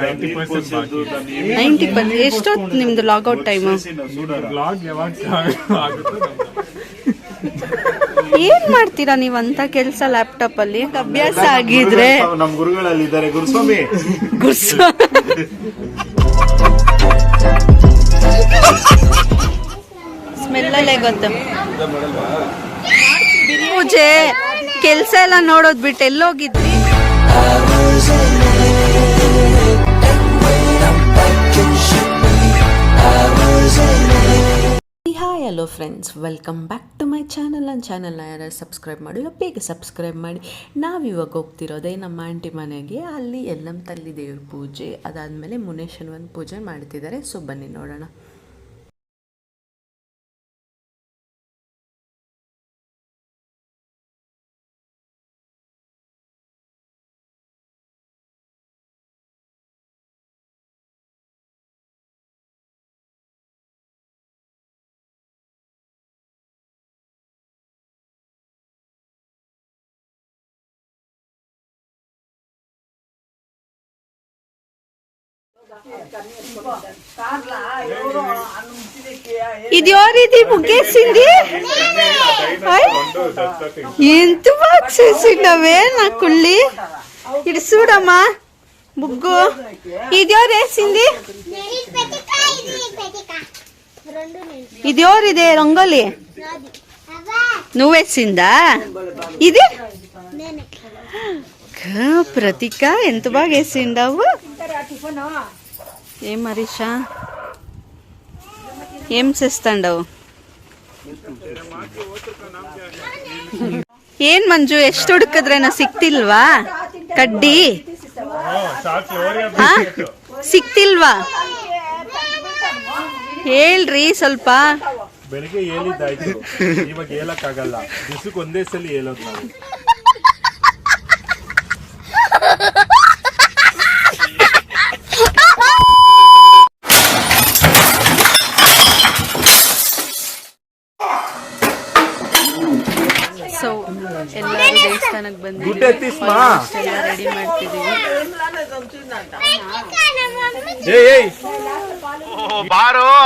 90%. ಎಷ್ಟೊತ್ತು ನಿಮ್ದು logout time? ಏನ್ ಮಾಡ್ತೀರಾ ನೀವಂತ ಕೆಲಸ ಲ್ಯಾಪ್ಟಾಪ್ ಅಲ್ಲಿ? ಅಭ್ಯಾಸ ಆಗಿದ್ರೆ ನಮ್ ಗುರುಗಳಲ್ಲಿ ಇದ್ದಾರೆ ಗುರುಸ್ವಾಮಿ. ಸ್ಮೆಲ್ಲಲ್ಲೇ ಗೊತ್ತು. ಪೂಜೆ ಕೆಲ್ಸ ಎಲ್ಲ ನೋಡೋದ್ ಬಿಟ್ಟು ಎಲ್ಲೋಗಿದ್ರಿ? Hi hello friends, welcome back to my channel. ನನ್ನ ಚಾನಲ್ನ ಯಾರು ಸಬ್ಸ್ಕ್ರೈಬ್ ಮಾಡಿಲ್ಲ ಬೇಗ ಸಬ್ಸ್ಕ್ರೈಬ್ ಮಾಡಿ. ನಾವಿವಾಗ ಹೋಗ್ತಿರೋದೇ ನಮ್ಮ ಆಂಟಿ ಮನೆಗೆ. ಅಲ್ಲಿ ಎಲ್ಲಮ್ಮ ತಲ್ಲಿ ದೇವ್ರ ಪೂಜೆ, ಅದಾದಮೇಲೆ ಮುನೇಶ್ವರನ ಪೂಜೆ ಮಾಡ್ತಿದ್ದಾರೆ. ಸೊ ಬನ್ನಿ ನೋಡೋಣ. ఇదివరిది ముగ్గేసింది. ఎంత బాగా చేసిండవే నా కుళ్ళి. ఇటు చూడమ్మా ముగ్గు. ఇది ఎవరు వేసింది? ఇది ఎవరిదే రంగోలి? నువ్వేసిందా? ఇది ప్రతిక ఎంత బాగా వేసిండావు. ఏం హరీషా, ఏం చేస్తాండవు? ಏನ್ ಮಂಜು, ಎಷ್ಟು ಹುಡುಕಿದ್ರೇನ ಸಿಕ್ತಿಲ್ವಾ? ಕಡ್ಡಿ ಸಿಕ್ತಿಲ್ವಾ? ಹೇಳ್ರಿ ಸ್ವಲ್ಪ. ಬೆಳಿಗ್ಗೆ ಹೇಳಿದ್ದಾಯ್ತು, ಇವಾಗ ಹೇಳಕ್ಕಾಗಲ್ಲ. ದಿವಸಕ್ಕೆ ಒಂದೇ ಸಲ ಹೇಳೋದು ನಾವು. ಸೊ ಎಲ್ಲರೂ ದೇವಸ್ಥಾನಕ್ಕೆ ಬಂದಿದ್ದೀವಿ, ರೆಡಿ ಮಾಡ್ತಿದ್ದೀವಿ.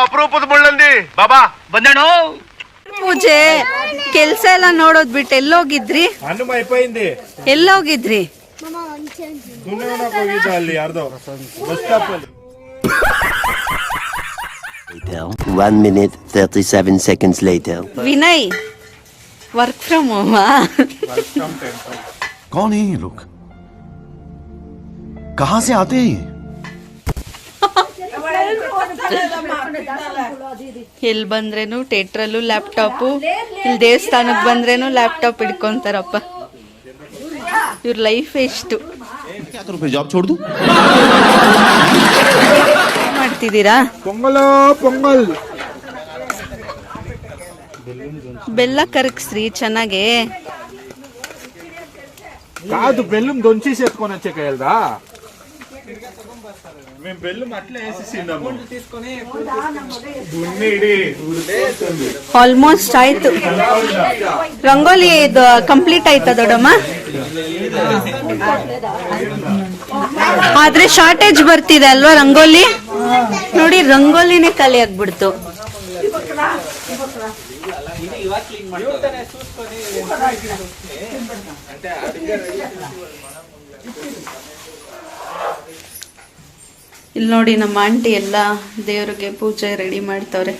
ಅಪರೂಪದ ಮುಳ್ಳಂದಿ ಬಾಬಾ ಬಂದೇಣು. ಪೂಜೆ ಕೆಲ್ಸ ಎಲ್ಲ ನೋಡೋದ್ ಬಿಟ್ಟು ಎಲ್ಲೋಗಿದ್ರಿ? ಎಲ್ಲೋಗಿದ್ರಿ? ಅಲ್ಲಿ ಯಾರ್ದೋ ಬಸ್ ಸ್ಟಾಪ್ ಅಲ್ಲಿ. 1 minute 37 seconds later. Vinay work from home. कौन है ये लोग? कहाँ से आते हैं? ಎಲ್ಲಿ ಬಂದ್ರೇನು ಥಿಯೇಟ್ರಲ್ಲೂ ಲ್ಯಾಪ್ಟಾಪು, ಇಲ್ಲಿ ದೇವಸ್ಥಾನಕ್ಕೆ ಬಂದ್ರೇನು ಲ್ಯಾಪ್ಟಾಪ್ ಹಿಡ್ಕೊಂತಾರಪ್ಪ. ಇವ್ರ ಲೈಫ್ ಎಷ್ಟು ಜಾಬ್ छोड़ ಮಾಡ್ತಿದ್ದೀರಾ? ಪೊಂಗಲ್ ಬೆಲ್ಲ ಕರಗಿಸ್ರಿ ಚೆನ್ನಾಗೆ. కాదు బెల్లం దొంచేసి ఎత్తుకొని వచ్చే కయల్దా. మేము బెల్లం అట్లా వేసేసిండాము. ಆಲ್ಮೋಸ್ಟ್ ಆಯ್ತು. ರಂಗೋಲಿ ಇದು ಕಂಪ್ಲೀಟ್ ಆಯ್ತಾ ದೊಡ್ಡಮ್ಮ? ಆದ್ರೆ ಶಾರ್ಟೇಜ್ ಬರ್ತಿದೆ ಅಲ್ವಾ ರಂಗೋಲಿ? ನೋಡಿ ರಂಗೋಲಿನೇ ಖಾಲಿ ಆಗ್ಬಿಡ್ತು. ಇಲ್ಲಿ ನೋಡಿ ನಮ್ಮ ಆಂಟಿ ಎಲ್ಲ ದೇವರಿಗೆ ಪೂಜೆ ರೆಡಿ ಮಾಡ್ತವ್ರೆ.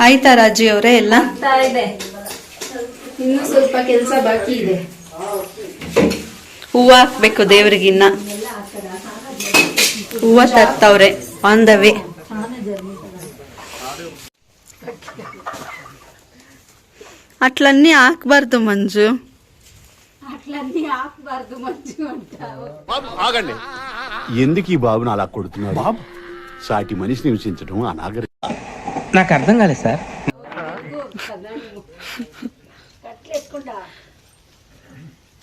ಆಯ್ತಾ ರಾಜಿ ಅವರೇ? ಎಲ್ಲ ಇನ್ನು ಸ್ವಲ್ಪ ಕೆಲಸ ಬಾಕಿ ಇದೆ. ಹೂವು ಹಾಕ್ಬೇಕು ದೇವ್ರಿಗಿನ್ನ. ಹೂವ ತರ್ತವ್ರೆ ಆನ್ ದ ವೇ. అట్లన్నీ ఆకబార్దు మంజు. ఆగండి, ఎందుకు ఈ బాబుని అలా కొడుతున్నారు? బాబు సాటి మనిషిని హింసించడం అనాగరి. నాకు అర్థం కాలేదు సార్.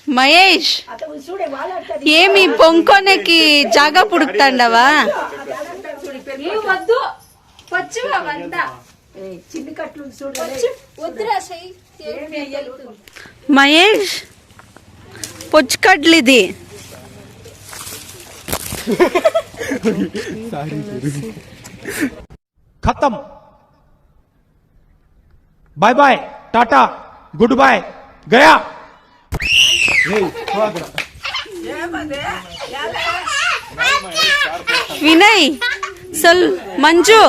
మహేష్, ఏమి పొంకొనేకి జాగా పుడుకుతాండవా? మహేష్ ಪೊಚ್ಕಡ್ಲಿದಿ खत्म bye bye tata goodbye गया ವಿನಯ್ ಮಂಜು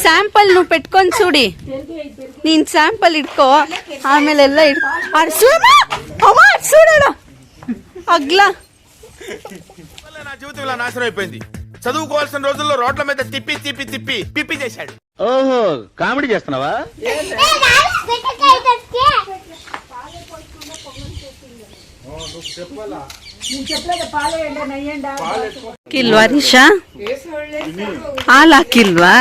ಸ್ಯಾಂಪಲ್ ನೀವು ಪೆಟ್ಕೊಂಡ್ ಸುಡಿ ನೀನ್ ಸ್ಯಾಂಪಲ್ ಇಟ್ಕೋ ಆಮೇಲೆ ಎಲ್ಲ చూడడా అగ్లా నా జీవితం ఇలా నాశనం అయిపోయింది. చదువుకోవాల్సిన రోజుల్లో రోడ్ల మీద తిప్పి తిప్పి తిప్పి పిప్పి చేశాడు. ఓహో కామెడీ చేస్తున్నావా? ಕಿಲ್ವಾ ನಿಶಾ ಹಾಲು ಹಾಕಿಲ್ವಾ?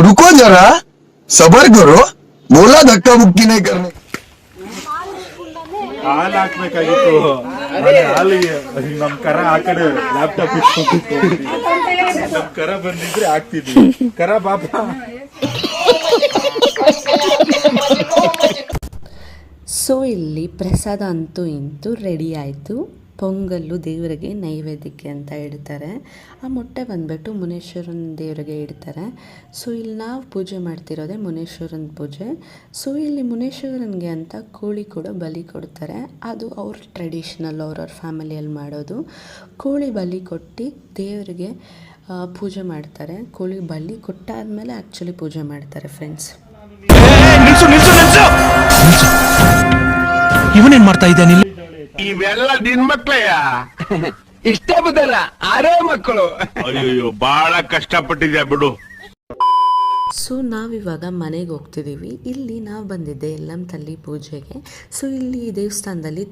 रुको जरा सबर करो बोला धक्का मुक्की नहीं करने ಹಾಲು ಹಾಕ್ಬೇಕಾಗಿತ್ತು. ಹಾಲಿಗೆ ನಮ್ ಕರ ಆ ಕಡೆ ಲ್ಯಾಪ್ಟಾಪ್ ಇಟ್ಕೊಂಡಿತ್ತು. ನಮ್ ಕರ ಬಂದಿದ್ರೆ ಆಗ್ತಿದ್ವಿ. ಕರ ಬಾಪ ಸೊ ಇಲ್ಲಿ ಪ್ರಸಾದ ಅಂತೂ ಇಂತೂ ರೆಡಿ ಆಯಿತು. ಪೊಂಗಲ್ಲು ದೇವರಿಗೆ ನೈವೇದ್ಯಕ್ಕೆ ಅಂತ ಇಡ್ತಾರೆ. ಆ ಮೊಟ್ಟೆ ಬಂದುಬಿಟ್ಟು ಮುನೇಶ್ವರನ ದೇವರಿಗೆ ಇಡ್ತಾರೆ. ಸೊ ಇಲ್ಲಿ ನಾವು ಪೂಜೆ ಮಾಡ್ತಿರೋದೇ ಮುನೇಶ್ವರನ ಪೂಜೆ. ಸೊ ಇಲ್ಲಿ ಮುನೇಶ್ವರನಿಗೆ ಅಂತ ಕೋಳಿ ಕೂಡ ಬಲಿ ಕೊಡ್ತಾರೆ. ಅದು ಅವ್ರ ಟ್ರೆಡಿಷ್ನಲ್ ಅವ್ರವ್ರ ಫ್ಯಾಮಿಲಿಯಲ್ಲಿ ಮಾಡೋದು. ಕೋಳಿ ಬಲಿ ಕೊಟ್ಟು ದೇವರಿಗೆ ಪೂಜೆ ಮಾಡ್ತಾರೆ. ಕೋಳಿ ಬಲಿ ಕೊಟ್ಟಾದ್ಮೇಲೆ ಆ್ಯಕ್ಚುಲಿ ಪೂಜೆ ಮಾಡ್ತಾರೆ ಫ್ರೆಂಡ್ಸ್. ಇವನೇನ್ ಮಾಡ್ತಾ ಇದ್ದಾನೆ ಇಲ್ಲಿ? ಇವೆಲ್ಲ ನಿನ್ ಮಕ್ಳಯ್ಯ. ಇಷ್ಟೇ ಬುದಲ್ಲ ಆರೇ ಮಕ್ಕಳು. ಅಯ್ಯೋ ಬಹಳ ಕಷ್ಟಪಟ್ಟಿದ್ಯಾ ಬಿಡು. ಸೊ ನಾವಿವಾಗ ಮನೆಗೆ ಹೋಗ್ತಿದ್ದೀವಿ. ಇಲ್ಲಿ ನಾವು ಬಂದಿದ್ದೆ ಯಲ್ಲಮ್ಮ ಪೂಜೆಗೆ. ಸೊ ಇಲ್ಲಿ ದೇವಸ್ಥಾನದಲ್ಲಿ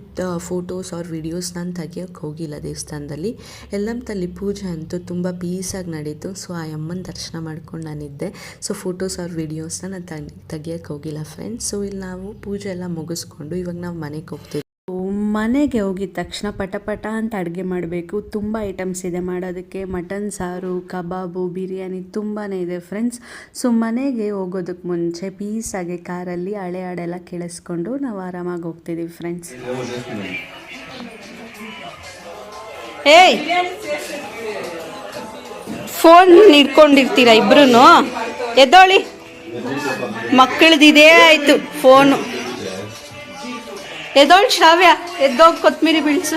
ಫೋಟೋಸ್ ಆರ್ ವಿಡಿಯೋಸ್ ನಾನು ತೆಗಿಯೋಕ್ಕೆ ಹೋಗಿಲ್ಲ. ದೇವಸ್ಥಾನದಲ್ಲಿ ಯಲ್ಲಮ್ಮ ಪೂಜೆ ಅಂತೂ ತುಂಬ ಪೀಸಾಗಿ ನಡೀತು. ಸೊ ಆ ಅಮ್ಮನ ದರ್ಶನ ಮಾಡ್ಕೊಂಡು ನಾನಿದ್ದೆ. ಸೊ ಫೋಟೋಸ್ ಆರ್ ವಿಡಿಯೋಸ್ನ ನಾನು ತೆಗಿಯೋಕ್ಕೆ ಹೋಗಿಲ್ಲ ಫ್ರೆಂಡ್ಸ್. ಸೊ ಇಲ್ಲಿ ನಾವು ಪೂಜೆ ಎಲ್ಲ ಮುಗಿಸ್ಕೊಂಡು ಇವಾಗ ನಾವು ಮನೆಗೆ ಹೋಗ್ತೀವಿ. ಮನೆಗೆ ಹೋಗಿದ ತಕ್ಷಣ ಪಟ ಅಂತ ಅಡುಗೆ ಮಾಡಬೇಕು. ತುಂಬ ಐಟಮ್ಸ್ ಇದೆ ಮಾಡೋದಕ್ಕೆ. ಮಟನ್ ಸಾರು, ಕಬಾಬು, ಬಿರಿಯಾನಿ ತುಂಬಾ ಇದೆ ಫ್ರೆಂಡ್ಸ್. ಸೊ ಮನೆಗೆ ಹೋಗೋದಕ್ಕೆ ಮುಂಚೆ ಪೀಸಾಗಿ ಕಾರಲ್ಲಿ ಹಳೆ ಹಾಡೆಲ್ಲ ಕೇಳಿಸ್ಕೊಂಡು ನಾವು ಆರಾಮಾಗಿ ಹೋಗ್ತಿದ್ದೀವಿ ಫ್ರೆಂಡ್ಸ್. ಏಯ್ ಫೋನ್ ಹಿಡ್ಕೊಂಡಿರ್ತೀರಾ ಇಬ್ರು? ಎದ್ದೋಳಿ, ಮಕ್ಕಳದಿದೇ ಆಯಿತು ಫೋನು. ಎದ್ದೋಳ್ ಶ್ರಾವ್ಯ, ಎದ್ದೋಗಿ ಕೊತ್ಮಿರಿ ಬೀಳ್ಸು.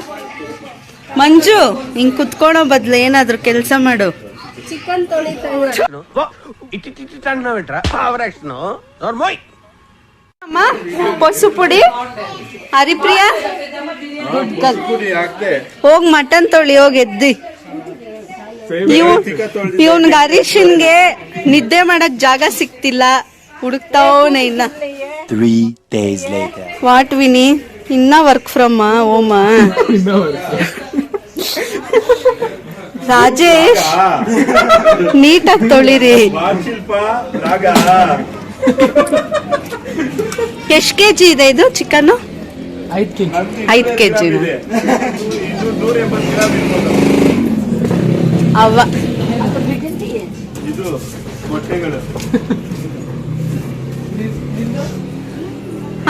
ಮಂಜು ಹಿಂಗ್ ಕುತ್ಕೊಳೋ ಬದ್ಲು ಏನಾದ್ರು ಕೆಲಸ ಮಾಡು. ಚಿಕನ್ ತೊಳಿತಾ ಅಮ್ಮ ಪಸು ಪುಡಿ. ಹರಿಪ್ರಿಯ ಹೋಗ್ ಮಟನ್ ತೊಳಿ, ಹೋಗಿ ಎದ್ದಿ. ಇವನ್ಗೆ ಹರೀಶನ್ಗೆ ನಿದ್ದೆ ಮಾಡಕ್ ಜಾಗ ಸಿಕ್ತಿಲ್ಲ, ಹುಡುಕ್ತಾವನೆ ಇನ್ನ. 3 days later. ವಾಟ್ ವಿನಿ, ಇನ್ನ ವರ್ಕ್ ಫ್ರಮ್ ಹೋಮ? ರಾಜೇಶ್ ನೀಟಾಗಿ ತೊಳಿರಿ. ಎಷ್ಟು ಕೆಜಿ ಇದೆ ಇದು ಚಿಕನ್? 5 ಕೆಜಿ. ಅವ್ವ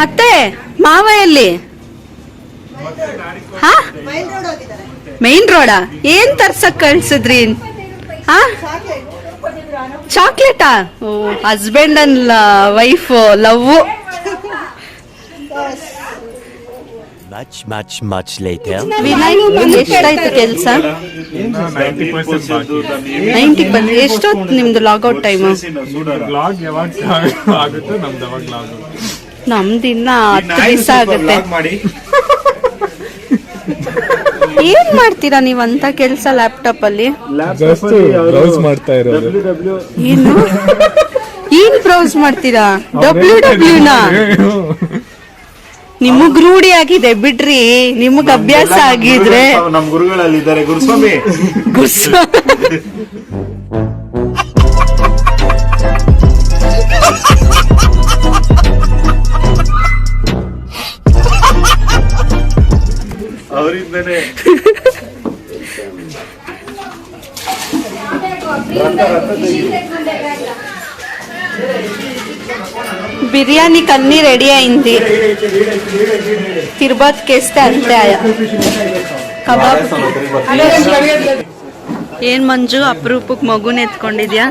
ಅತ್ತೆ ಮಾವ ಎಲ್ಲಿ? ಹಾ ಮೈನ್ ರೋಡಾ? ಏನ್ ತರ್ಸಕ್ ಕಳ್ಸಿದ್ರಿ? ಹಾ ಚಾಕ್ಲೇಟಾ? Oh husband and wife love. Much later. Vinay ಎಷ್ಟಾಯ್ತು ಕೆಲಸ? 90%. ಎಷ್ಟೊತ್ತು ನಿಮ್ದು ಲಾಗೌಟ್ ಟೈಮ್? ನಮ್ದಿನ್ನ 10 ದಿವಸ ಆಗುತ್ತೆ. ಏನ್ ಮಾಡ್ತೀರಾ ನೀವಂತ ಕೆಲಸ ಲ್ಯಾಪ್ಟಾಪ್ ಅಲ್ಲಿ? ಏನು ಏನ್ ಬ್ರೌಸ್ ಮಾಡ್ತೀರಾ? WWನ ನಿಮಗ್ ರೂಢಿ ಆಗಿದೆ ಬಿಡ್ರಿ, ನಿಮಗ್ ಅಭ್ಯಾಸ ಆಗಿದ್ರೆ. ನಮ್ ಗುರುಗಳಲ್ಲಿ ಇದ್ದಾರೆ ಗುರುಸ್ವಾಮಿ. ಅವರಿಂದನೇ బిర్యానీ కన్నీ రెడీ అయింది. తిరుపతి కేస్తే అంతే ఆయా ಕಬಾಬ್. ಏನ್ ಮಂಜು ಅಪರೂಪಕ್ಕೆ ಮಗುನ ಎತ್ಕೊಂಡಿದ್ಯಾ?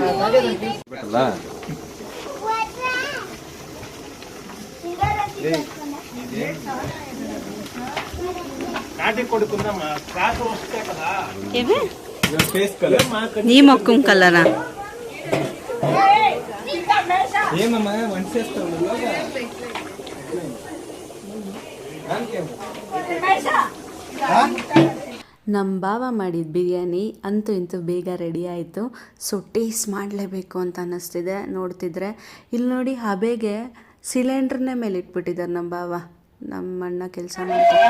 నీ మొక్కం కలరా? ನಮ್ಮ ಭಾವ ಮಾಡಿದ ಬಿರಿಯಾನಿ ಅಂತೂ ಇಂತೂ ಬೇಗ ರೆಡಿ ಆಯಿತು. ಸೊ ಟೇಸ್ಟ್ ಮಾಡಲೇಬೇಕು ಅಂತ ಅನ್ನಿಸ್ತಿದೆ. ನೋಡ್ತಿದ್ರೆ ಇಲ್ಲಿ ನೋಡಿ, ಹಬೆಗೆ ಸಿಲಿಂಡ್ರನ್ನೇ ಮೇಲೆ ಇಟ್ಬಿಟ್ಟಿದ್ದಾರೆ ನಮ್ಮ ಭಾವ. ನಮ್ಮ ಅಣ್ಣ ಕೆಲಸ ಮಾಡ್ತಾರೆ.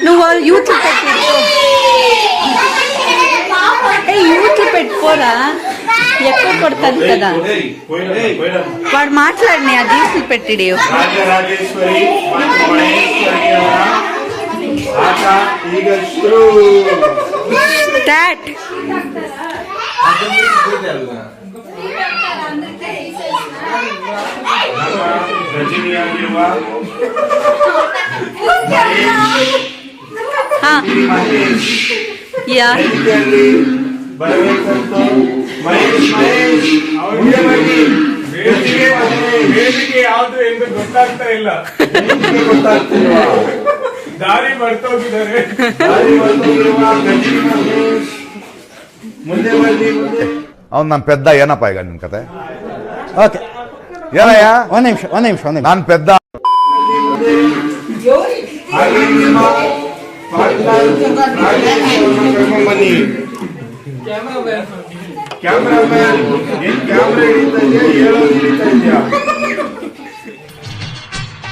నువ్వు యూత్లో పెట్టుకోరా, ఎక్కువ కొడతాను కదా వాడు. మాట్లాడిని అది యూత్లో పెట్టిడి. స్టార్ట్. ಯಾ ವೇದಿಕೆ ಯಾವುದು ಎಂದು ಗೊತ್ತಾಗ್ತಾ ಇಲ್ಲ. ದಾರಿ ಬರ್ತೋಗಿದ್ದಾರೆ. ಮುಂದೆ ಬನ್ನಿ. ಅವ್ನು ನಮ್ಮ ಪೆದ್ದ. ಏನಪ್ಪ ಈಗ ನಿನ್ ಕತೆ? ಓಕೆ, ಏನಯ್ಯ? ಒಂದ್ ನಿಮಿಷ. ನಾನು ಪೆದ್ದ.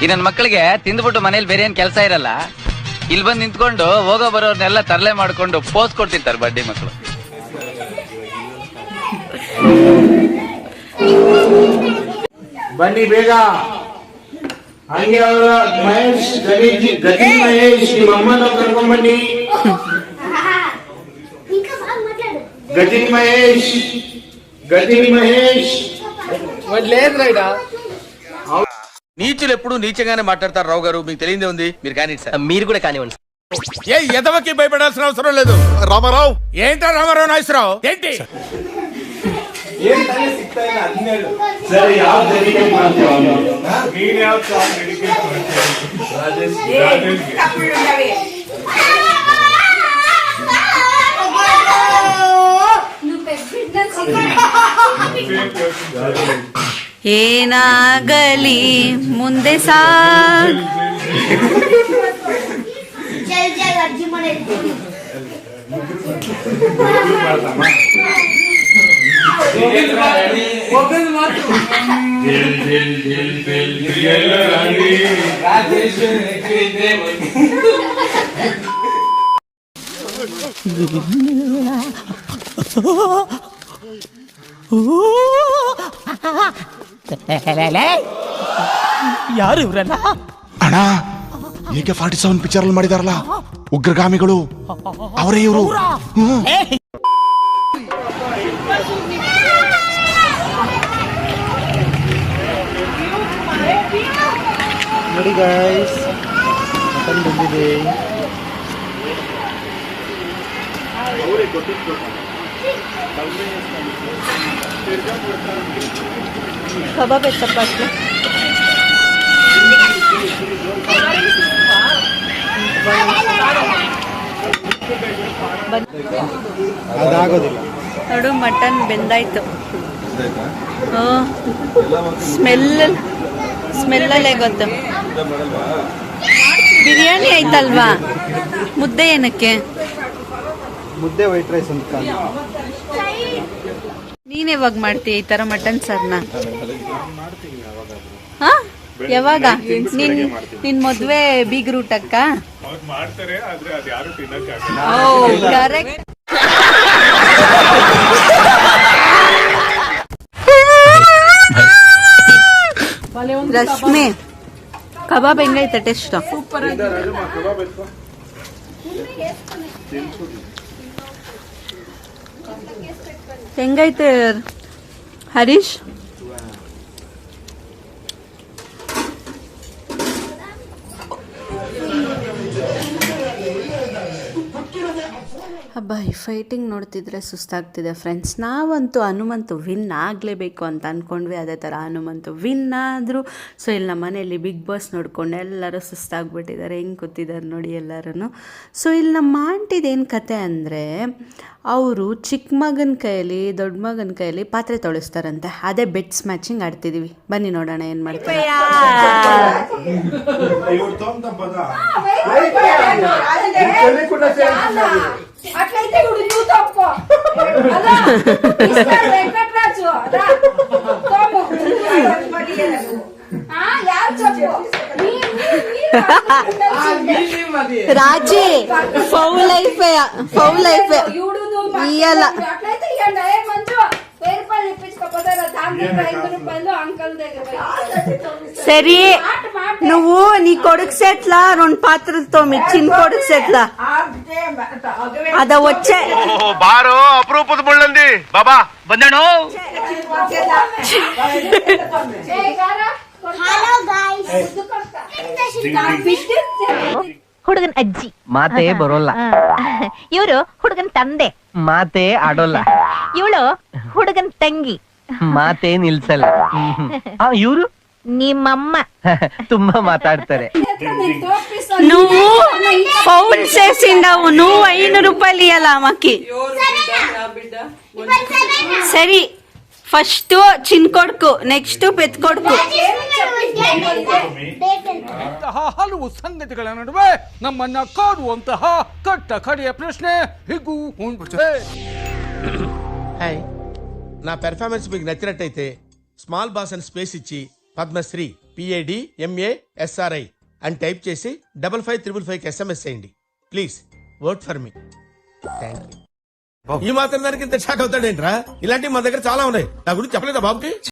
ಈ ನನ್ನ ಮಕ್ಕಳಿಗೆ ತಿಂದ್ಬಿಟ್ಟು ಮನೇಲಿ ಬೇರೆ ಏನ್ ಕೆಲಸ ಇರಲ್ಲ. ಇಲ್ಲಿ ಬಂದು ನಿಂತ್ಕೊಂಡು ಹೋಗೋ ಬರೋರ್ನೆಲ್ಲ ತರಲೆ ಮಾಡ್ಕೊಂಡು ಪೋಸ್ ಕೊಡ್ತಿರ್ತಾರೆ ಬಡ್ಡಿ ಮಕ್ಕಳು. ಬನ್ನಿ ಬೇಗ. ಹಂಗೆ ಅವರ ಮಹೇಶ್, ಗಜಿ ಮಹೇಶ್, ನಿಮ್ಮ ಅಮ್ಮನ ಕರ್ಕೊಂಡ್ ಬನ್ನಿ. ಗಜನಿ మహేష్ నీచులు ఎప్పుడు నీచంగానే మాట్లాడతారు రావు గారు. మీకు తెలియదే ఉంది. మీరు కానీ సార్, మీరు కూడా కానివ్వండి. ఏ ఎదవకి భయపడాల్సిన అవసరం లేదు. రామారావు ఏంటో రామారావు నాగేశ్వరరావు ఏంటి? ಸರ್, ಯಾವ ಡೆಡಿಕೇಟ್ ಮಾಡ್ತೀವಿ? ನೀನ್ ಯಾವ ಸಾಂಗ್ ಡೆಡಿಕೇಟ್ ಮಾಡ್ತೀವಿ? ರಾಜೇಶ್ ಏನಾಗಲಿ ಮುಂದೆ ಸಾಗ್. ಯಾರು ಇವರೆಲ್ಲ? ಅಣ್ಣ, AK-47 ಪಿಕ್ಚರ್ ಅಲ್ಲಿ ಮಾಡಿದಾರಲ್ಲ ಉಗ್ರಗಾಮಿಗಳು, ಅವರೇ ಇವರು. ನೋಡಿ ಗೈಸ್, ಮಟನ್ ಬಂದಿದೆ. ಕಬಾಬ್ ಎತ್ತಪ್ಪ ಅಷ್ಟೇ. ಅದಾಗೋದಿಲ್ಲ ನೋಡು, ಮಟನ್ ಬೆಂದಾಯ್ತು. ಸ್ಮೆಲ್ಲಲ್ಲೇ ಗೊತ್ತು. ಬಿರಿಯಾನಿ ಆಯ್ತಲ್ವಾ? ಮುದ್ದೆ ಏನಕ್ಕೆ? ಮುದ್ದೆ ವೈಟ್ ರೈಸ್ ಅಂತ. ನೀನ್ ಯಾವಾಗ ಮಾಡ್ತೀಯ ಈ ತರ ಮಟನ್ ಸಾರ್ನ? ಯಾವಾಗ? ನಿನ್ ಮದ್ವೆ ಬೀಗ್ ರೂಟಕ್ಕ ಅವ್ರು ಮಾಡ್ತಾರೆ, ಆದ್ರೆ ಅದು ಯಾರು ತಿನ್ನಕ್ಕಾಗಲ್ಲ. ಕರೆಕ್ಟ್. ರಶ್ಮಿ ಕಬಾಬ್ ಹೆಂಗೈತೆ ಟೇಸ್ಟ್? ಹೆಂಗೈತೆ ಹರೀಶ್? ಹಬ್ಬ, ಈ ಫೈಟಿಂಗ್ ನೋಡ್ತಿದ್ರೆ ಸುಸ್ತಾಗ್ತಿದೆ ಫ್ರೆಂಡ್ಸ್. ನಾವಂತೂ ಹನುಮಂತು ವಿನ್ ಆಗಲೇಬೇಕು ಅಂತ ಅಂದ್ಕೊಂಡ್ವಿ. ಅದೇ ಥರ ಹನುಮಂತು ವಿನ್ ಆದರು. ಸೊ ಇಲ್ಲಿ ನಮ್ಮ ಮನೆಯಲ್ಲಿ ಬಿಗ್ ಬಾಸ್ ನೋಡ್ಕೊಂಡು ಎಲ್ಲರೂ ಸುಸ್ತಾಗ್ಬಿಟ್ಟಿದ್ದಾರೆ. ಹೆಂಗೆ ಕೂತಿದ್ದಾರೆ ನೋಡಿ ಎಲ್ಲರೂ. ಸೊ ಇಲ್ಲಿ ನಮ್ಮ ಆಂಟಿದೇನು ಕತೆ ಅಂದರೆ, ಅವರು ಚಿಕ್ಕ ಮಗನ ಕೈಯಲ್ಲಿ ದೊಡ್ಡ ಮಗನ ಕೈಯಲ್ಲಿ ಪಾತ್ರೆ ತೊಳಿಸ್ತಾರಂತೆ. ಅದೇ ಬೆಟ್ಸ್ ಮ್ಯಾಚಿಂಗ್ ಆಡ್ತಿದ್ದೀವಿ. ಬನ್ನಿ ನೋಡೋಣ ಏನು ಮಾಡ್ತಾರೆ. అట్లయితే ఇప్పుడు నువ్వు తప్పు వెంకట్రాజు రాజీ ఫౌల్ అయిపోయా, ఫౌల్ అయిపోయా ఇయ్యాల. అట్లయితే ఇవ్వండి మంచు 1000 రూపాయలు ఇప్పించకపోతే దాని 5 రూపాయలు అంకల్ దగ్గర. సరే నువ్వు నీ కొడుకు సెట్లా 2 పాత్రలు తోమి, చిన్న కొడుకు సెట్లా అద వచ్చే ಬಾರೋ ಅಪರೂಪದ ಮುಳ್ಳಂದಿ ಬಾಬಾ ಬಂದೇಣು. ಹುಡುಗನ್ ಅಜ್ಜಿ ಮಾತೇ ಬರೋಲ್ಲ. ಇವರು ಹುಡುಗನ್ ತಂದೆ ಮಾತೇ ಆಡೋಲ್ಲ. ಇವಳು ಹುಡುಗನ್ ತಂಗಿ ಮಾತೇ ನಿಲ್ಸಲ್ಲ. ಇವ್ರು ನಿಮ್ಮಮ್ಮ ತುಂಬಾ మాట్లాడతారే. నువ్వు ఫౌల్ చేసిండావు, నువ్వు 500 రూపాయలు ఇయ్యాల ఆమెకి. సరే ఫస్ట్ చిన్న కొడుకు, నెక్స్ట్ పెద్ద కొడుకు. ಹಲವು ಸಂಗತಿಗಳ ನಡುವೆ ನಮ್ಮನ್ನ ಕಾಡುವಂತಹ ಕಟ್ಟ ಕಡೆಯ ಪ್ರಶ್ನೆ ಹೀಗೂ ಉಂಟು. హాయ్, నా పెర్ఫార్మెన్స్ మీకు నచ్చినట్టయితే స్మాల్ బాస్ అని స్పేస్ ఇచ్చి పద్మశ్రీ PADMASRI అని టైప్ చేసి 55555 SMS చేయండి please. Work for me. Thank you. ఈ మాత్రం దానికి ఇంత షాక్ అవుతాడేంట్రా? ఇలాంటివి మన దగ్గర చాలా ఉన్నాయి. నా గురించి చెప్పలేదా బాబుకి?